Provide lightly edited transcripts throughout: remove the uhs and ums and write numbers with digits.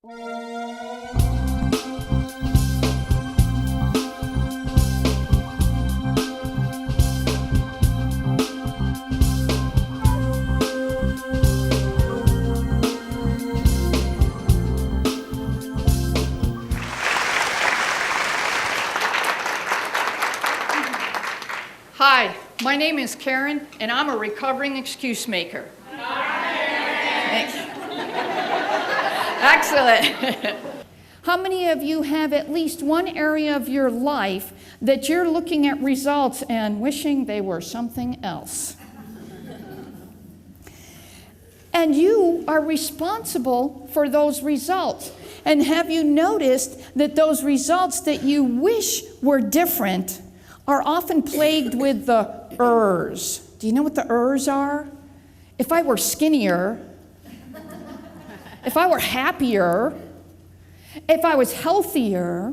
Hi, my name is Karen, and I'm a recovering excuse maker. Thanks. Excellent. How many of you have at least one area of your life that you're looking at results and wishing they were something else? And you are responsible for those results. And have you noticed that those results that you wish were different are often plagued with the ers? Do you know what the ers are? If I were skinnier, if I were happier, if I was healthier,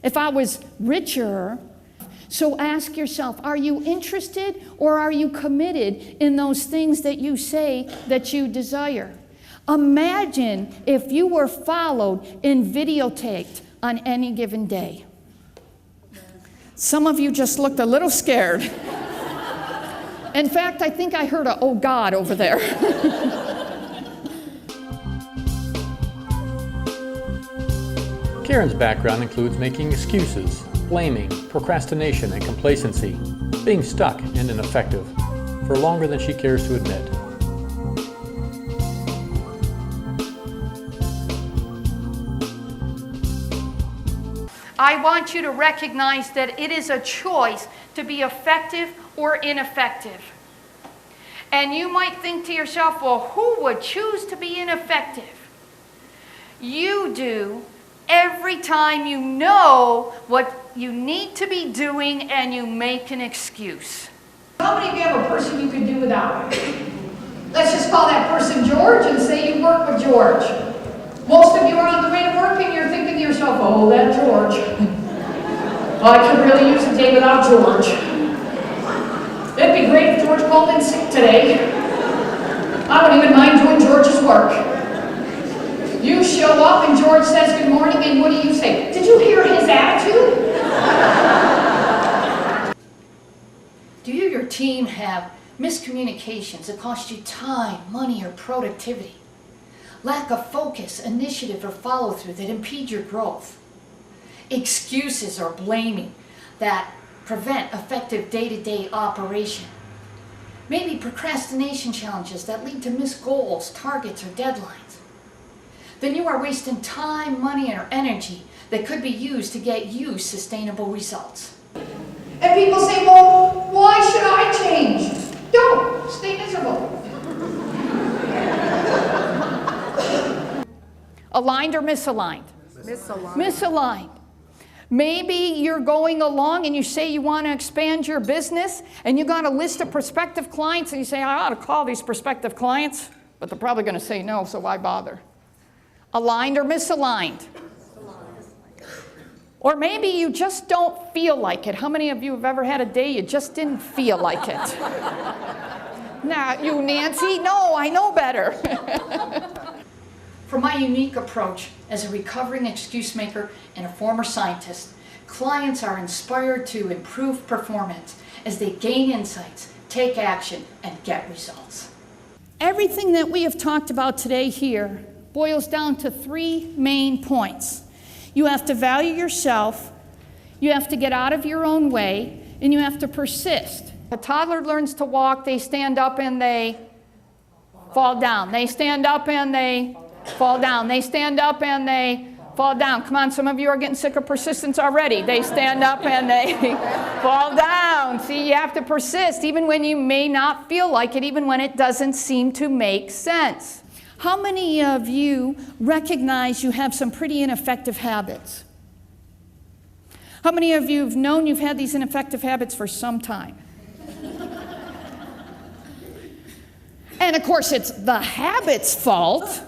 if I was richer. So ask yourself, are you interested or are you committed in those things that you say that you desire? Imagine if you were followed and videotaped on any given day. Some of you just looked a little scared. In fact, I think I heard a "oh God" over there. Karen's background includes making excuses, blaming, procrastination, and complacency, being stuck and ineffective for longer than she cares to admit. I want you to recognize that it is a choice to be effective or ineffective. And you might think to yourself, well, who would choose to be ineffective? You do every time you know what you need to be doing and you make an excuse. How many of you have a person you could do without? Let's just call that person George and say you work with George. Most of you are on the way to work and you're thinking to yourself, oh, that George. Well, I could really use a day without George. It'd be great if George called in sick today. I don't even mind doing George's work. You show up and George says good morning, and what do you say? Did you hear his attitude? Do you or your team have miscommunications that cost you time, money, or productivity? Lack of focus, initiative, or follow-through that impede your growth? Excuses or blaming that prevent effective day-to-day operation? Maybe procrastination challenges that lead to missed goals, targets, or deadlines? Then you are wasting time, money, or energy that could be used to get you sustainable results. And people say, well, why should I change? Don't. Stay miserable. Aligned or misaligned? Misaligned. Misaligned. Maybe you're going along and you say you want to expand your business and you got a list of prospective clients and you say, I ought to call these prospective clients, but they're probably going to say no, so why bother? Aligned or misaligned? Or maybe you just don't feel like it. How many of you have ever had a day you just didn't feel like it? Now, you, Nancy? No, I know better. From my unique approach as a recovering excuse maker and a former scientist, clients are inspired to improve performance as they gain insights, take action, and get results. Everything that we have talked about today here boils down to three main points. You have to value yourself, you have to get out of your own way, and you have to persist. A toddler learns to walk, they stand up and they fall down. They stand up and they fall down. They stand up and they fall down. Come on, some of you are getting sick of persistence already. They stand up and they fall down. See, you have to persist even when you may not feel like it, even when it doesn't seem to make sense. How many of you recognize you have some pretty ineffective habits? How many of you have known you've had these ineffective habits for some time? And of course, it's the habit's fault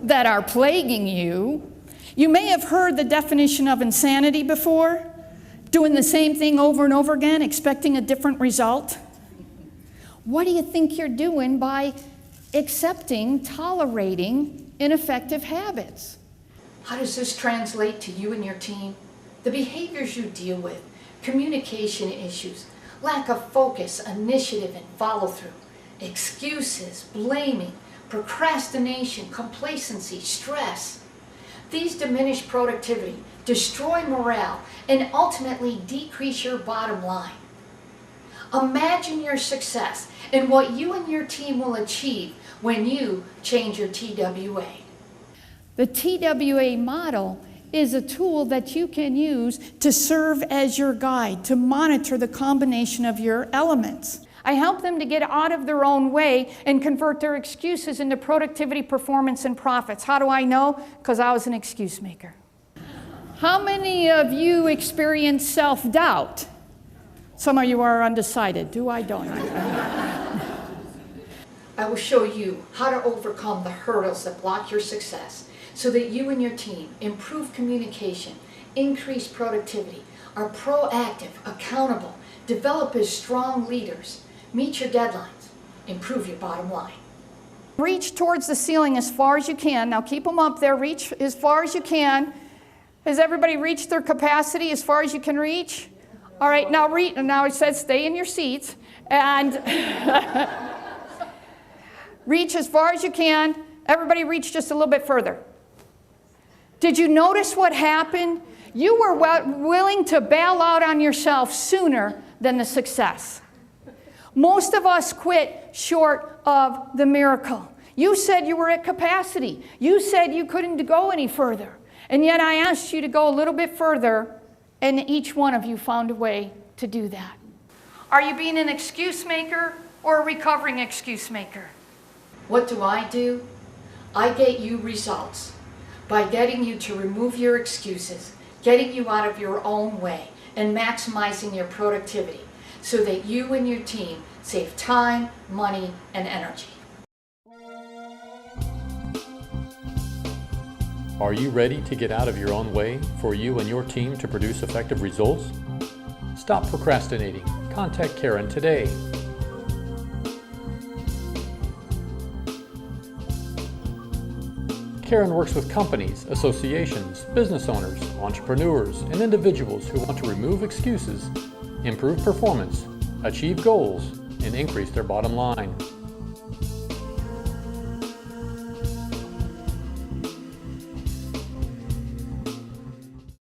that are plaguing you. You may have heard the definition of insanity before, doing the same thing over and over again, expecting a different result. What do you think you're doing by accepting, tolerating ineffective habits. How does this translate to you and your team? The behaviors you deal with, communication issues, lack of focus, initiative, and follow-through, excuses, blaming, procrastination, complacency, stress. These diminish productivity, destroy morale, and ultimately decrease your bottom line. Imagine your success and what you and your team will achieve when you change your TWA. The TWA model is a tool that you can use to serve as your guide, to monitor the combination of your elements. I help them to get out of their own way and convert their excuses into productivity, performance, and profits. How do I know? Because I was an excuse maker. How many of you experience self-doubt? Some of you are undecided. Do I, don't I? I will show you how to overcome the hurdles that block your success so that you and your team improve communication, increase productivity, are proactive, accountable, develop as strong leaders, meet your deadlines, improve your bottom line. Reach towards the ceiling as far as you can. Now keep them up there. Reach as far as you can. Has everybody reached their capacity as far as you can reach? All right, now it says stay in your seats and reach as far as you can. Everybody reach just a little bit further. Did you notice what happened? You were willing to bail out on yourself sooner than the success. Most of us quit short of the miracle. You said you were at capacity. You said you couldn't go any further. And yet I asked you to go a little bit further, and each one of you found a way to do that. Are you being an excuse maker or a recovering excuse maker? What do? I get you results by getting you to remove your excuses, getting you out of your own way, and maximizing your productivity so that you and your team save time, money, and energy. Are you ready to get out of your own way for you and your team to produce effective results? Stop procrastinating. Contact Karen today. Karen works with companies, associations, business owners, entrepreneurs, and individuals who want to remove excuses, improve performance, achieve goals, and increase their bottom line.